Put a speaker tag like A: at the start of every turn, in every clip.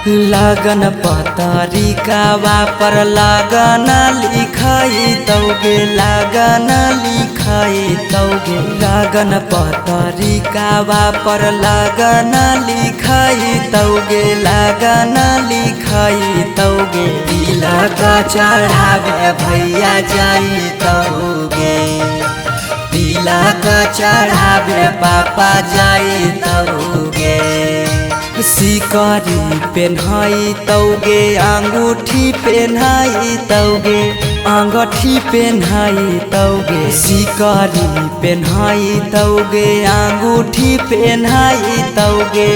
A: लगन पतरिकावा पर लगन लिखाई तौगे लगन लिखाई तौगे लगन पतरिकावा पर लगन लिखाई तौगे लगन लिखाई तौगे तिलक चढ़ावे भैया जाई तौगे तिलक चढ़ावे पापा जाई तौगे सिकरी पेन्हाई तौगे अंगूठी पेन्हाई तौगे अंगूठी पेन्हाई तौगे सिकरी पेन्हाई तौगे अंगूठी पेन्हाई तौगे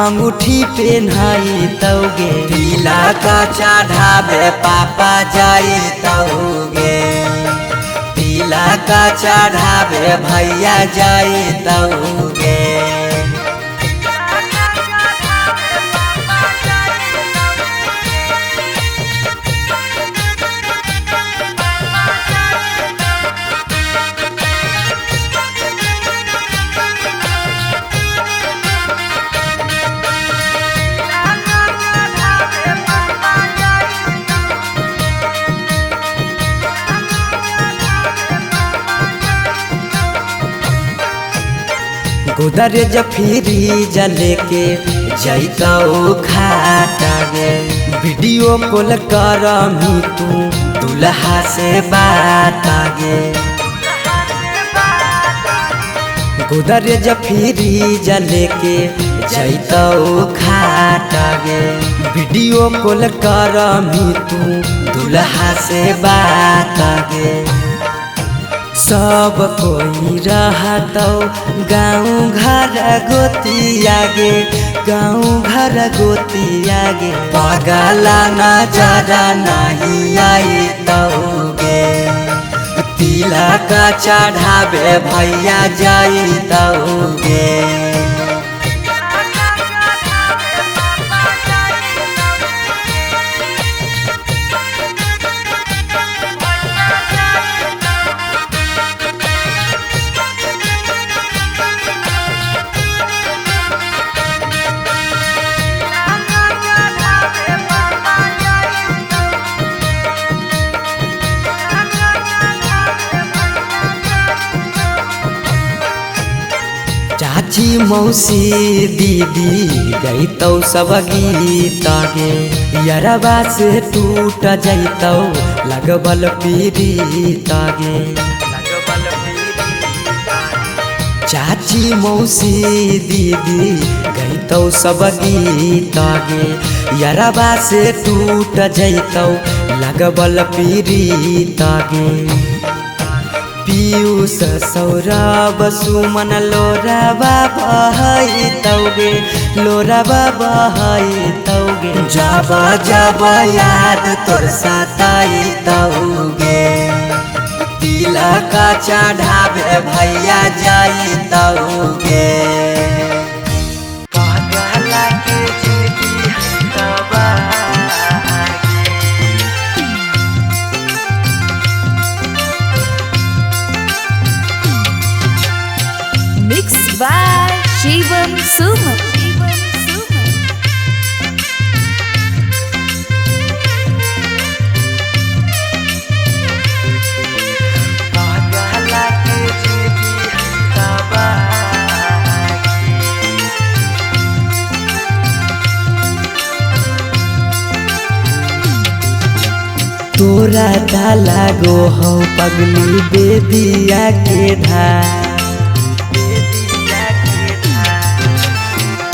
A: अंगूठी पेन्हाई तौगे तिलक चढ़ावे पापा जाई तौगे तिलक चढ़ावे भैया जाई तौगे गोदरेज फ्रिज लेके जैतौ खाटा गे वीडियो कॉल करमी तू दुल्हा से बात गे गोदरेज फ्रिज लेके जैतौ खाटा गे वीडियो कॉल करमी तू दुल्हा से बात गे सब कोई रहतौ गाँव घर गोतिया गे गाँव घर गोतिया गे पगला नजरा नहीं आई तौगे तिलक चढ़ावे भैया जाई तौगे चाची मौसी दीदी गईतौ सब गीत गे यरबा से टूट जैतौ लगबल पीड़ित गे चाची मौसी दीदी गईतौ सब गीत गे यरबा से टूट जैतौ लगबल पीड़ित गे पीयूष सौरभ सुमन लोरबा बहाई तौगे लोरबा बहाई तौगे जब जब याद तोर सताई तौगे तिलक चढ़ावे भैया जाई तौगे
B: Mixed by Shivam Suman.
A: तोरा डाला गो हो पगली बेबिया के धार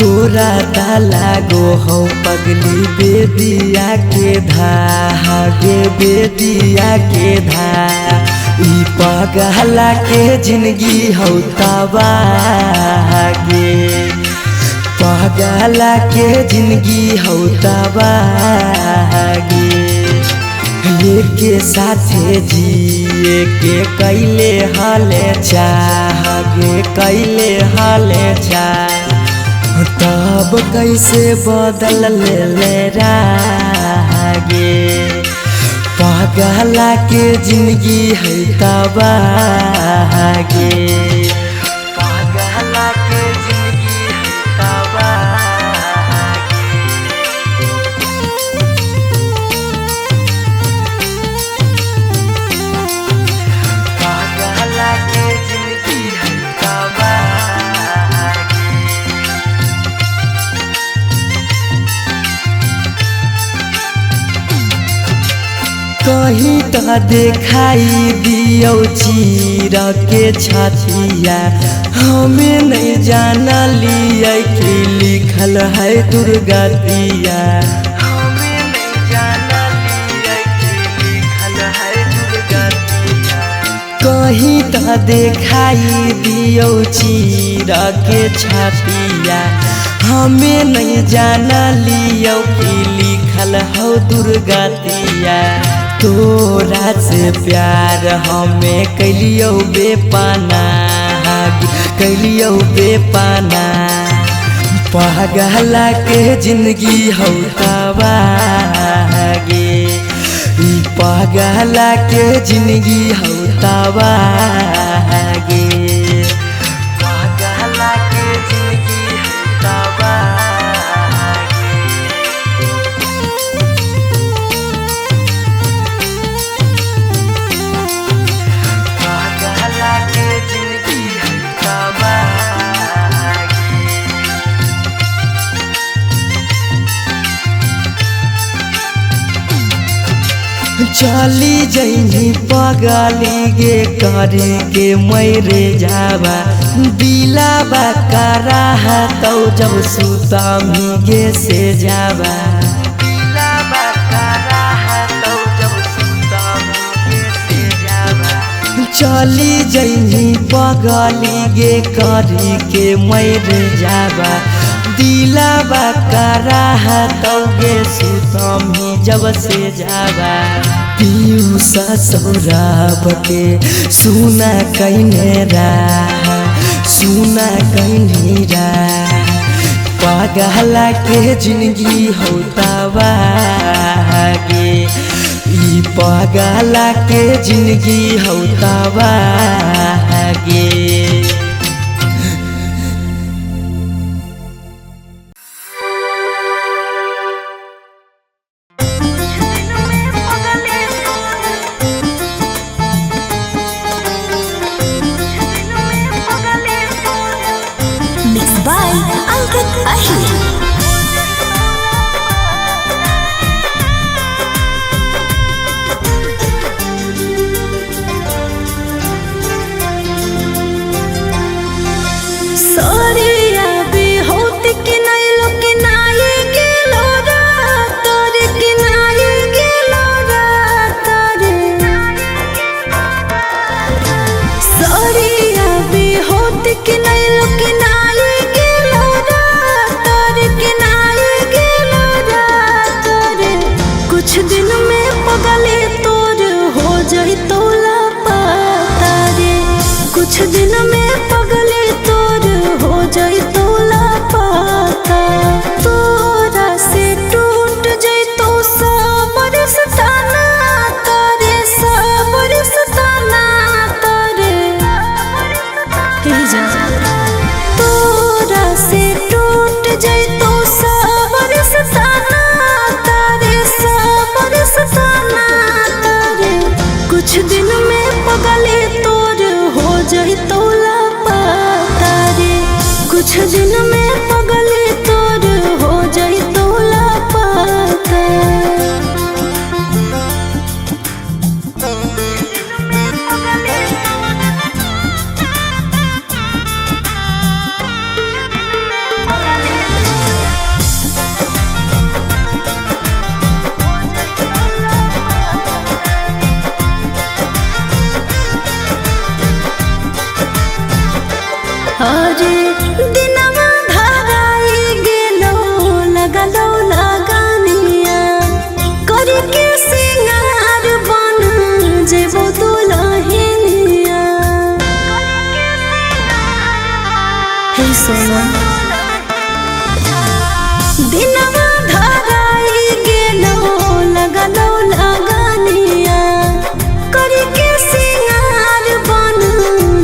A: तोरा डाला गो हो पगली बेबिया के धागे बेबिया के ई पगला के जिंदगी हो तबागे पगला के जिंदगी हो तबागे ये के साथे जिए के कैले हाले चाहगे कैले हाले चाह तब कैसे बदल ले रागे पगला के जिंदगी है तबागे पगला के जिंदगी है तबागे। त देखाई दियो चीर के छतिया हमें नहीं जाना लिया कि लिखल है दुर्गतिया हमें नहीं जाना लिया कि लिखल है दुर्गतिया कहीं त देखाई दियो चीर के छतिया हमें नहीं जाना लियो कि लिखल हो दुर्गतिया तोरा से प्यार हमें कैलियो बेपाना कैलियो बेपाना पगला के जिंदगी हो तबागे पगला के जिंदगी हो तबागे पगला के जिंदगी हो तबागे चली जैनी पगली गे करे के मैरे जावा दिलाबा कराहा तौ जब सुतमी गे से जावा दिलाबा कराहा तौ जब सुतमी गे से जावा चली जैनी पगली गे करे के मैरे जावा दिलाबा कराहा तौ गे सुतमी जब से जावा पीयूष सौरभ के सुना कहने रहा सुना कहने रहा पगला के जिंदगी हो तबागे ई पगला के जिंदगी हो तबागे
C: कुछ दिन में पगले तोर हो जाई तो लापता तोरा से टूट जाई तो सबर सताना तारे सबर सताना तारे तोरा से टूट जाई तो सबर सताना तारे सबर सताना तारे कुछ दिन में पगले तोर हो जाई तो लापता रे कुछ दिन में पगले तोर हो जाई तो लापता अरे दिनवा धराई गेलो लगलो लगानिया करके सिंगार बन जेबो दुल्हनिया हे सोना दिनवा धराई गेलो लगलो लगानिया करके सिंगार बन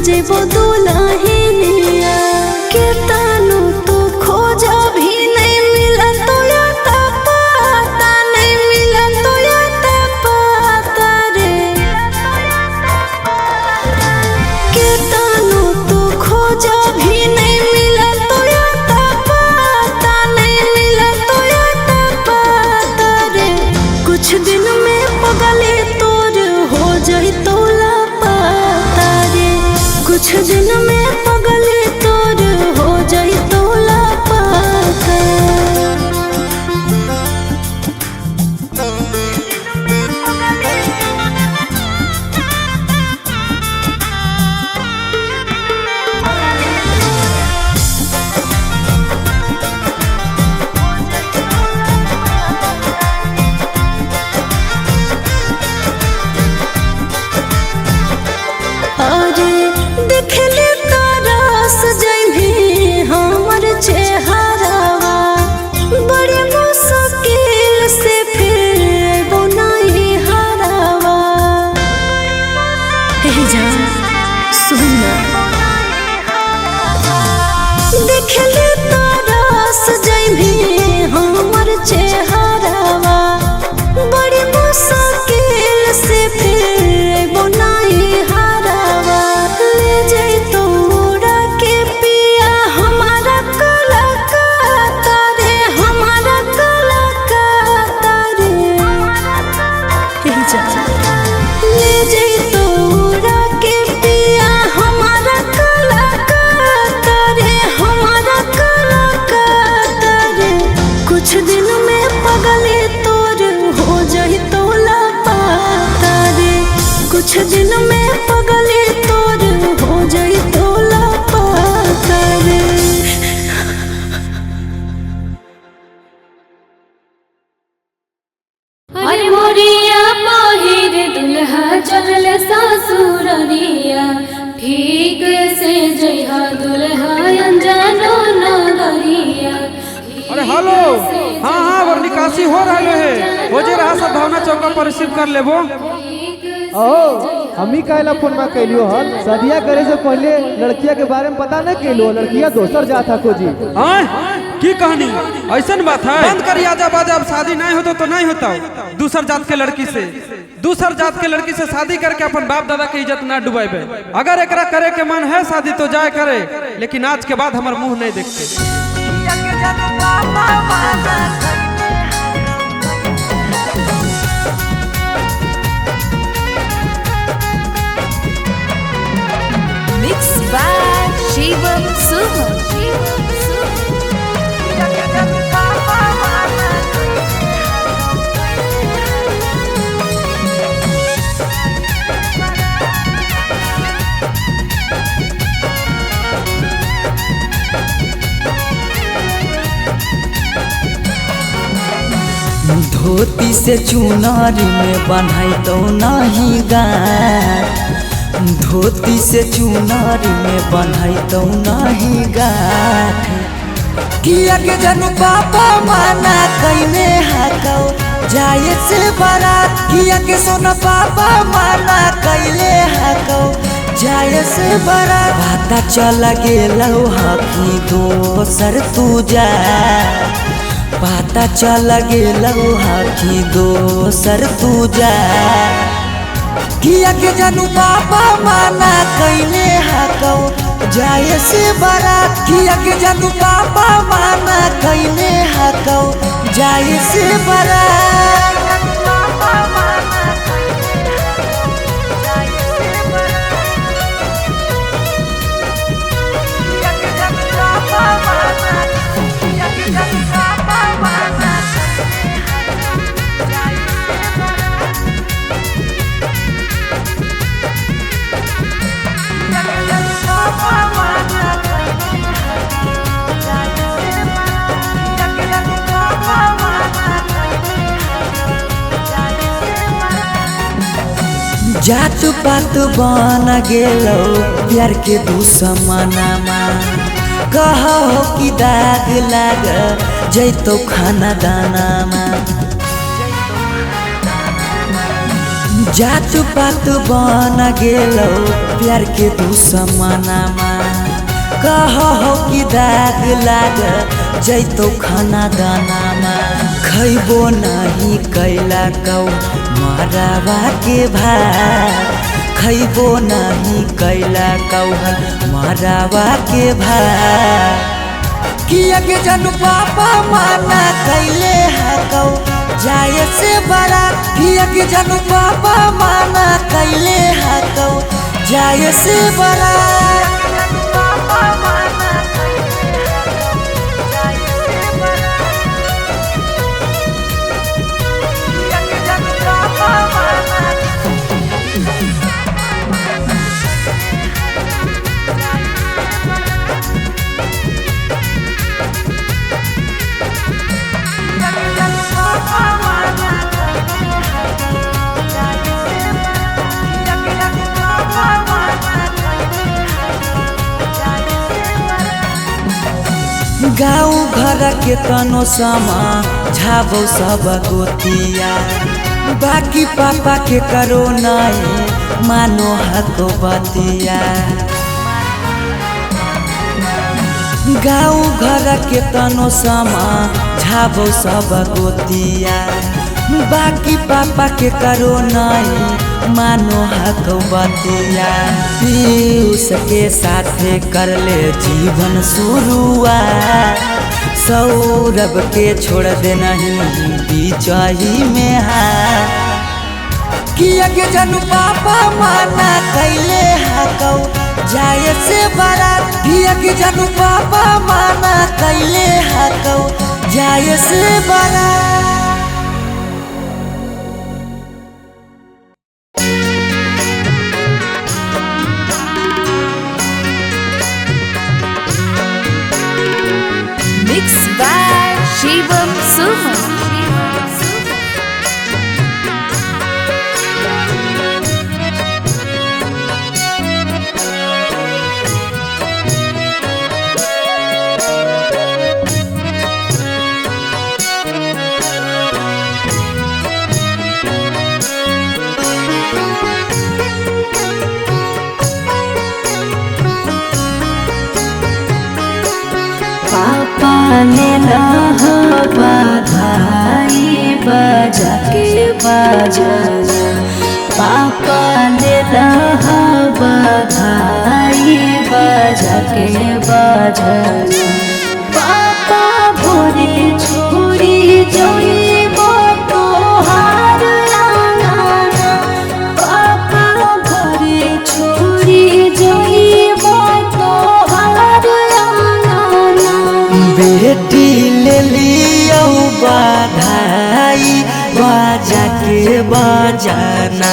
C: जेबो दुल्हनिया भी नहीं मिला तो कुछ दिन में पगली तोर हो जाई तो लापता। अरे देखले तरस जइभी हमर चेहरावा, बड़े मुश्किल से फिर अइबो नहीं हरावा। हे जान सुन ना, देखले तरस जइभी हमर चेहरावा, बड़ी मुश्किल से फिर अइबो नहीं हरावा। ले जाई तोरा के पिया हमारा कलकत्ता रे, हमारा कलकत्ता रे। हे जान ले जाई तोरा के पिया हमारा कलकत्ता रे, हमारा कलकत्ता रे। कुछ दिन में पगले तोर हो जाई तो लापता रे, कुछ दिन में पगले तोर हो जाई तो लापता रे।
D: अरे मोरिया पहिर दुल्हा चल ससुररिया, ठीक से जइहा दुल्हा अनजानो नगरिया।
E: अरे हेलो, हाँ और निकासी हो रहा है, हो जे रहा सब भावना चौका पर रिसीव कर लेबो।
F: हमी कहला फोन में कैलियो हल, शादिया करे से पहले लड़किया के बारे में पता नहीं कैलो, लड़किया दोसर जाता खोजी।
E: की कहानी ऐसन बात है? बंद कर आजा बाजा, अब शादी नहीं होता तो नहीं होता। दूसर जात के लड़की से, दूसर जात के लड़की से शादी करके अपन बाप दादा की इज्जत ना डुबाइबे। अगर एकरा करे के मन है शादी तो जाए करे, लेकिन आज के बाद हमार मुंह नहीं देखते।
B: Mixed by Shivam Suman.
A: धोती से चुनारी में बन्हाई तो नहीं गाठ, धोती से चुनारी में बन्हाई तो नहीं गाठ। किया के जनू पापा माना कइने हाकौ जाए से बारात, किया के सोना पापा माना कइले हाकौ जाए से बारात। पता चल गेलौ हकी दोसर तू जा, पता चल गेलौ हकी दोसर तू जा। किया के जानू पापा माना कइने हाकौ जाए से बारात, किया के जानू पापा माना कइने हाकौ जाए से बारात। जात पात बन गेलौ प्यार के दुश्मनमा, कहो कि दाग लाग जैतो खाना दानामा। जात पात बन गेलौ प्यार के दुश्मनमा, कहो कि दाग लाग जैतो खाना दानामा। खैबो नहीं कैला कौ मरावा के भात, खैबो नहीं कैला कौ मरावा के भात। किया के जानू पापा माना कैले हाकौ जाए से बारात, किया के जानू पापा माना कैले हाकौ जाए से बड़ा गाँव घर के तनो समा झाबो सब गोतिया बाकी पापा के करो नहीं मानो हको बतिया गाँव घर के तनो समा झाबो सब गोतिया बाकी पापा के करो नहीं मानो हक बतिया पीयूष के साथे कर ले जीवन शुरुआत सौरभ के छोड़ दे नहीं बीचही में हाथ किया के जानू पापा माना कैले हकौ जाए से बारात किया के जानू पापा माना कैले हकौ जाए से बारात
B: Mixed by Shivam Suman.
C: पापा ने बधाई बजा के बजाना पापा ने बधाई बजा के बजाना पापा भोरे छोड़ी जोई तोहार आंगना पापा भोरे छोड़ी जोई तोहार आंगना
A: बेटी ले लियो बधाई बजा के बजाना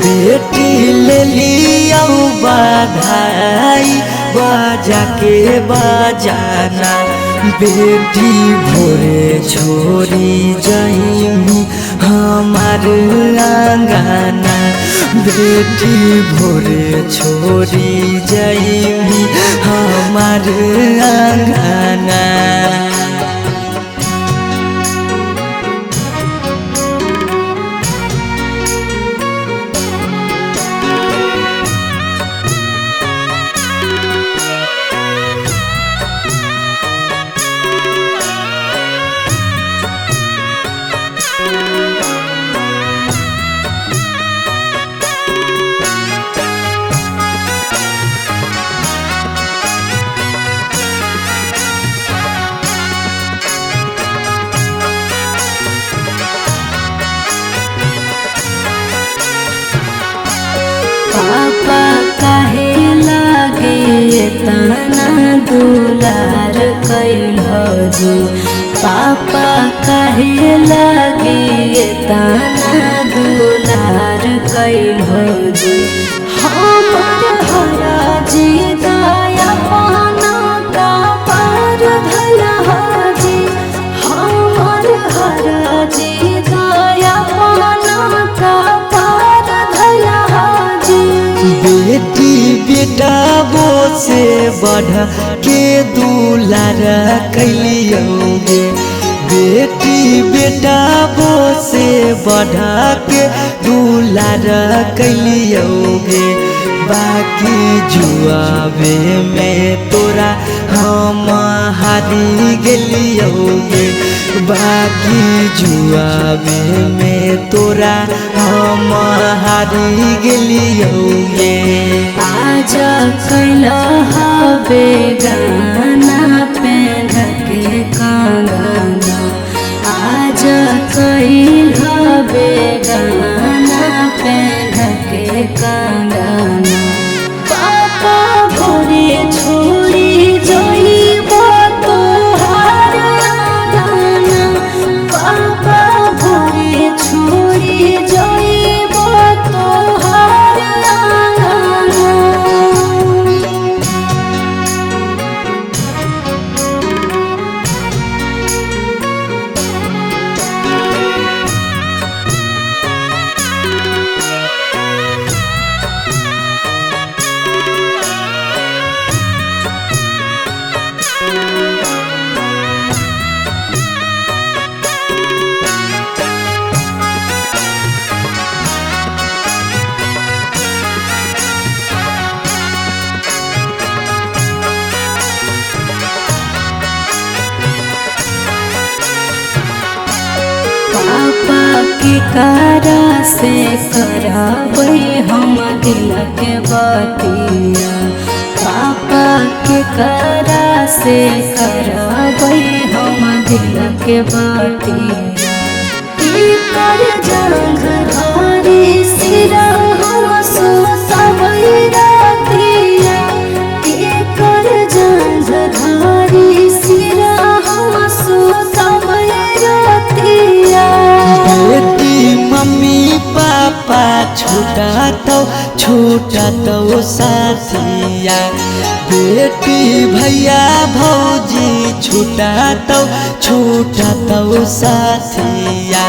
A: बेटी ले लियो बधाई बजा के बजाना बेटी भोरे छोरी जाइमी हमार आंगना बेटी भोरे छोरी जाइमी हमार आंगना
C: पापा काहे लागे तना दुलार कैल जी पापा काहे लागे तना दुलार कैल जी हमर हरा जी दया पाना का पार धला जी हमर हरा जी दया पाना का पार धला जी
A: बेटी बेटा वो से बढ़ के दुलार कैलियोगे बेटी बेटा वो से बढ़ के दुलार कैलियोगे बाकी जुआवे में तोरा हम हारी गेलियोगे बाकी जुआवे में तोरा हम हारी गेलियोगे
C: आज कैला हवे गाना पेन के कंगना आज कैल हवे गाना पेन के कंगना के कारा से कराबै हम दिल के बतिया, पापा के कारा से कराबै हम दिल के बतिया। कर जंग धारी सिरा हम सोसबै रातिया, कर जंग धारी सिरा हम सोसबै रातिया।
A: बेटी मम्मी पापा छूटा तो साथिया, बेटी भैया भौजी छूटा तो साथिया।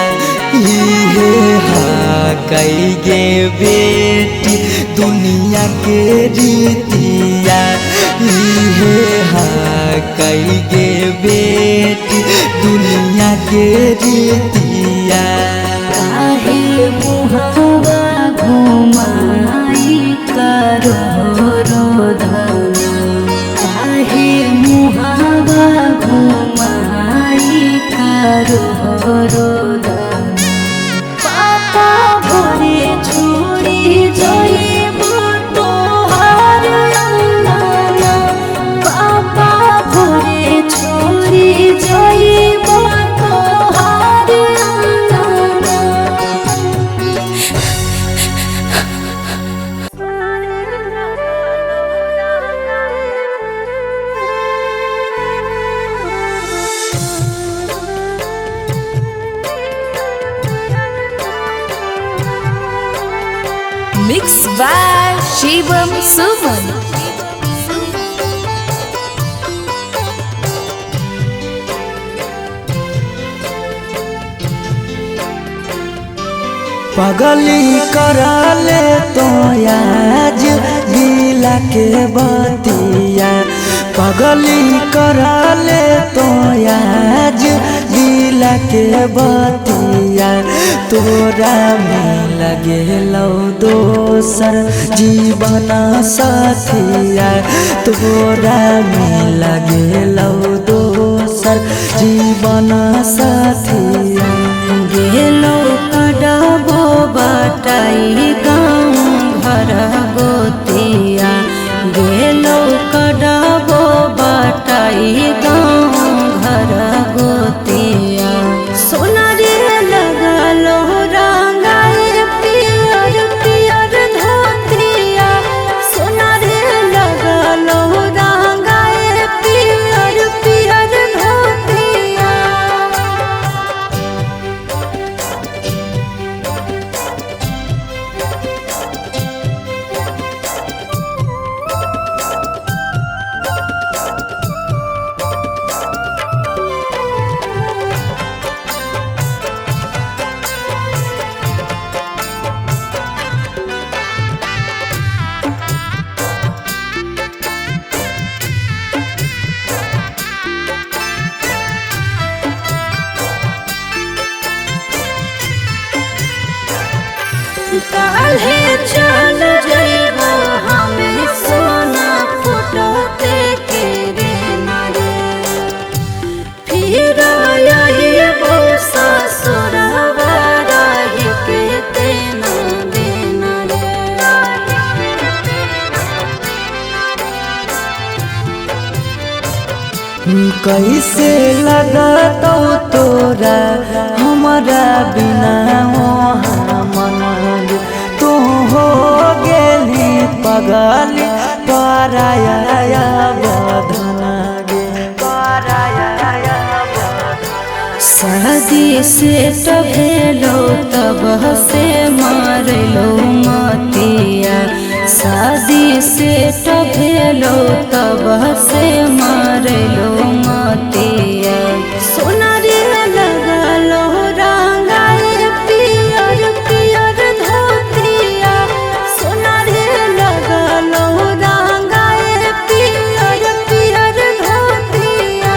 A: इहे हाँ कई गे बेटी दुनिया के रीतिया, इहे हाँ कई गे बेटी दुनिया के रीतिया।
C: काहे मुहावा घुमाई करो रोदना, काहे मुहावा घुमाई करो रोदना। पापा भोरे छोड़ी जाइब तोहार अंगना, पापा भोरे छोड़ी जाइब तोहार अंगना।
B: Mixed by Shivam Suman.
A: पगली कराले तो आज दिला के बतिया, पगली कराले तो आज दिला के बतिया। तोरा में लगे लो दोसर जीवन साथिया, तोरा में लगे लो दोसर जीवन साथिया।
C: गेलो कडाबो बाटाई गाँव घर गोतिया, गेलो कडाबो बाटाई गाँव घर गोतिया। सोना रे लगलो रंगाए पियर पियर धोतिया, सोना रे लगलो रंगाए पियर पियर धोतिया। काल्हे चल जइबो हमें सोना फोटो देखे रे नारे, फिर आइबो ससुरवा रही के तेना देना रे।
A: कैसे लगा तो तोरा हमारा बिना वहाँ मन तू हो गेली पगली पराया बधना गे पराया।
C: शादी से तो भेलो तब से मारलो मतिया, शादी से तो भेलो तब से मारलो मतिया। सोना रे लगलो रंगाए पियर पियर धोतिया, सोना रे लगलो रंगाए पियर पियर धोतिया।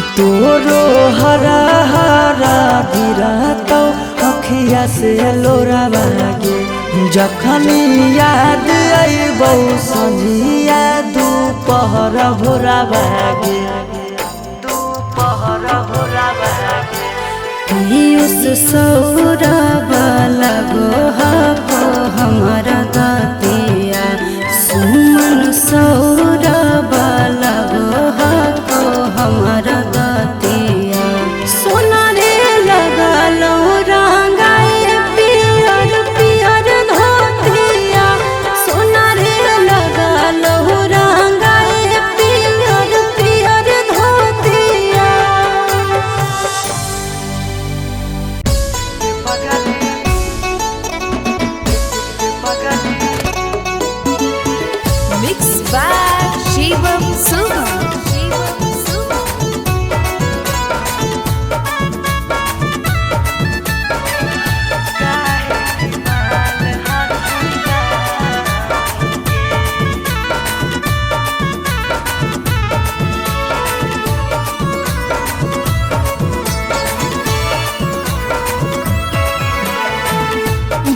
A: तोरो हरा हरा गिरतौ अखिया से लोरा बागे जखन याद अइबौ संझिया दुपहर भोरा बागे
C: पीयूष सौरभ लगो हको हमारा दतिया सुमन सौरभ लगो हको हमारा दतिया सोना रे लगलो रंगाई पियर पियर धोतिया सोना रे लगलो रंगाई पियर पियर धोतिया।
B: Mixed by Shivam Suman. Shivam Suman.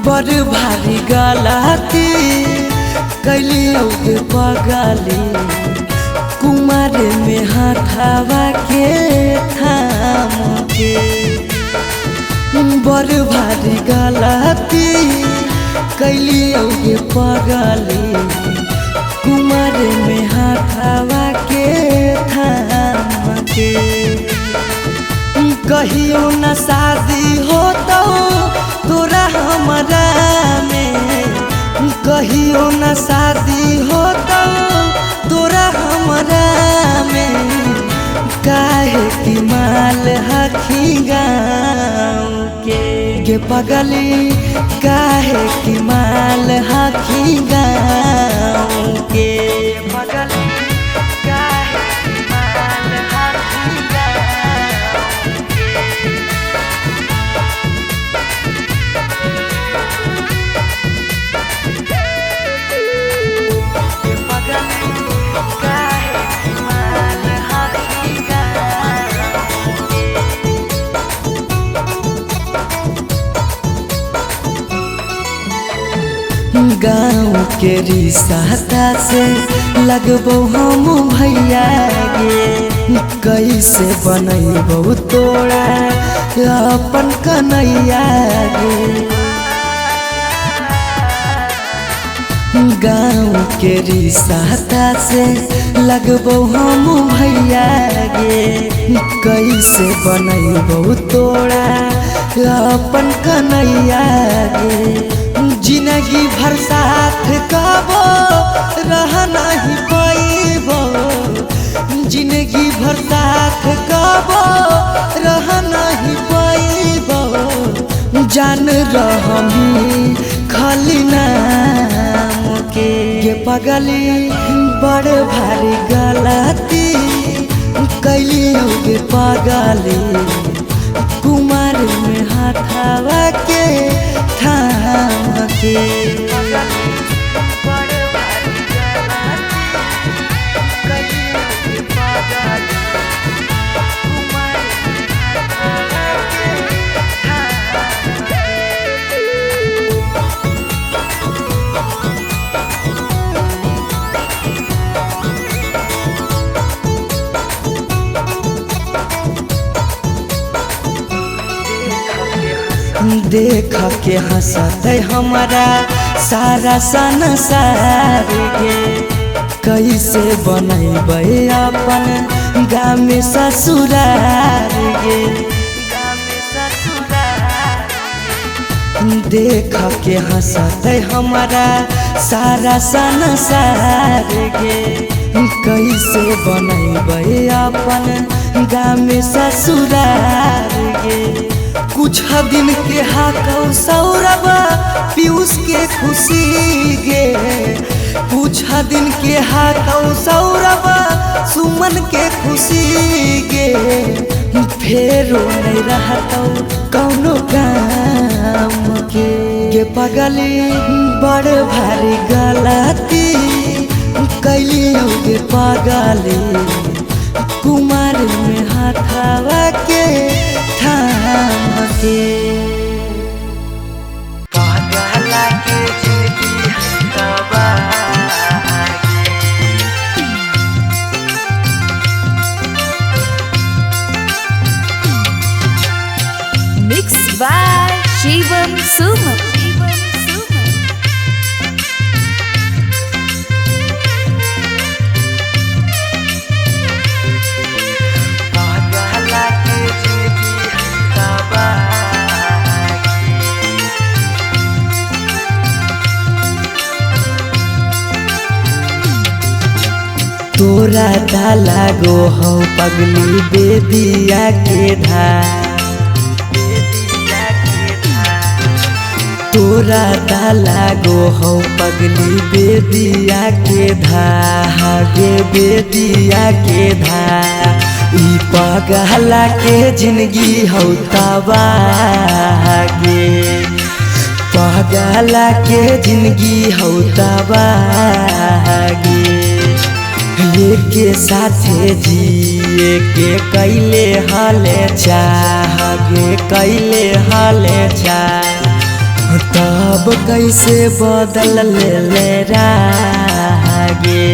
A: बड़ भारी गलती कैलियो के पगली कुमार में हाथावा के थाम के बड़ भारी गलती कैलियो के पगली कुमार में हाथावा के थाम के कहियो न शादी होतो तोरा हमरा में कहियो न शादी होतो तोरा हमरा में काहे की माल हखी गाँव के पगली काहे की माल हखी गाँव के पगली काहे की माल हखी गाँव गाँव के रिश्ता से लगबो हम भैया गे कैसे बनैबो तोरा अपन कन्हैया गे गाँव के रिश्ता से लगबो हम भैया गे कैसे बनैबो तोरा अपन कन्हैया गे जिंदगी भर साथ कबो रह नहीं पाइबो जिंदगी भर साथ कबो रह नहीं पाइबो जान रहमी खाली नाम के ये पगली बड़ भारी गलती कैलियो गे पगली कुमार में हाथावा के थाम के देख के हंसत हमारा सारा संसार गे कैसे बनैबै अपन गाँव में ससुरार गे देख के हंसत हमारा सारा संसार गे कैसे बनैबै अपन गाँव में ससुरार गे कुछ दिन के हाकौ सौरभ पीयूष के खुशी गे कुछ दिन के हाकौ सौरभ सुमन के खुशी गे फेरो नहीं रहतौ कौनो काम के गे पगली बड़ भारी गलती कैलियो गे पगली कुमार में हाथावा के थाम के पागला के जिंदगी
B: Mixed by Shivam Sumam.
A: पागला के जिंदगी तोरा दा लागो हो पगली बेदिया के धार तोरा दा लागो हो पगली बेदिया के धागे बेदिया के धार ई पगला के जिंदगी हो तबागे पगला के जिंदगी हो तबागे के साथे जिए के कैले हाले चाहगे कैले हाले चाह तब कैसे बदल ले रागे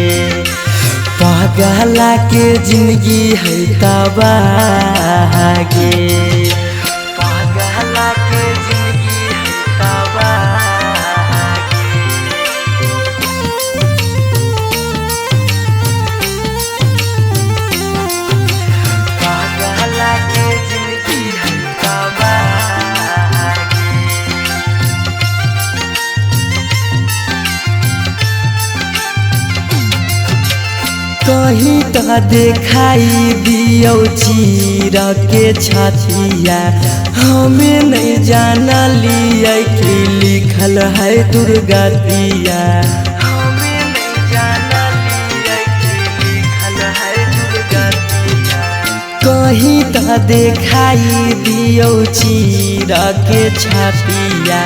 A: पागला के जिंदगी है तबागे पागला के जिंदगी है पागला के जिंदगी है कहीं तो देखाई दियो चीर के छतिया हमें नहीं जाना लिया कि लिखल है दुर्गतिया हमें नहीं जाना लिया कि लिखल है दुर्गतिया कहीं तो देखाई दियो चीर के छतिया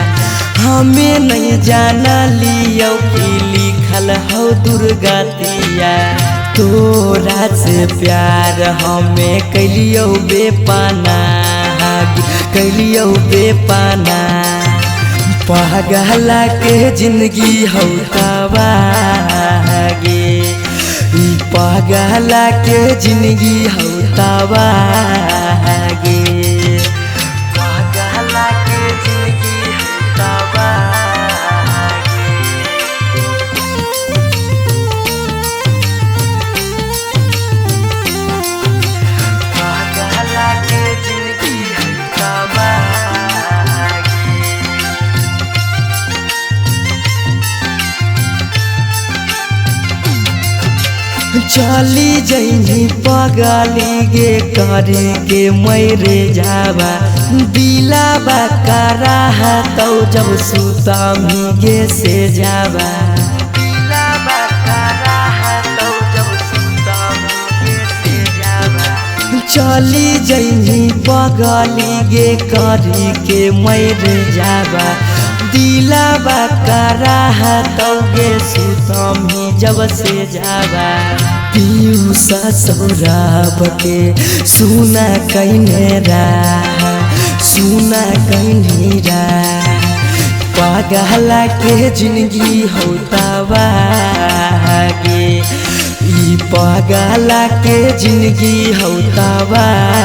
A: हमें नहीं जाना लियो कि लिखल हो दुर्गतिया तोरा से प्यार हमें कैलियो बेपाना कैलियो बेपाना पागला के जिंदगी हो तबागे ई पागला के जिंदगी हो तबागे पागला के जिंदगी हो पागला के जिंदगी है चली जैनी पगली गे करे के मैरे जावा दिलाबा करा तो जब सुता गे से जावा दिलाबा करा तो जब सुता गे से जावा चली जैनी पगली गे करे के मैरे जावा दिलाबा करा तो गे सुतमी जब से जावा पीयूषा सौरभ के सुना कहने सुना कहनी पागला के जिंदगी हो तबागे ई पागला के जिंदगी हो तबागे।